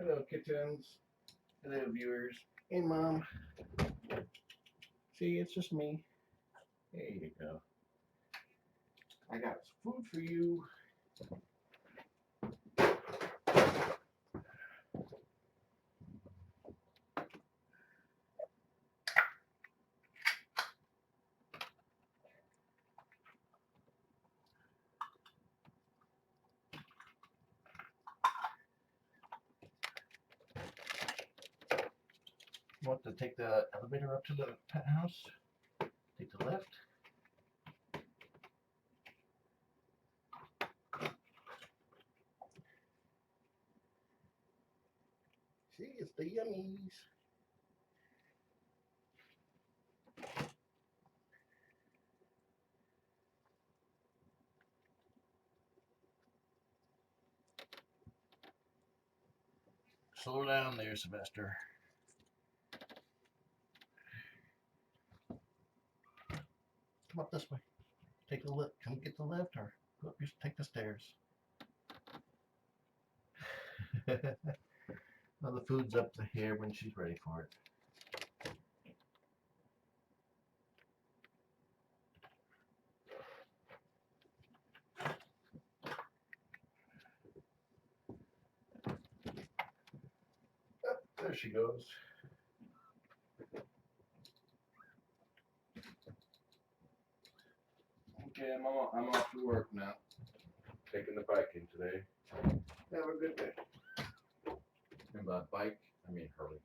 Hello, kittens. Hello, viewers. Hey, Mom. See, it's just me. There you go. I got some food for you. Want to take the elevator up to the pet house? Take the left. See, it's the yummies. Slow down there, Sylvester. Come up this way. Take the left. Come get the left, or go up. Take the stairs. Well, the food's up to here when she's ready for it. Oh, there she goes. Okay, I'm off to work now. Taking the bike in today. Have a good day. And by bike, I mean Hurley.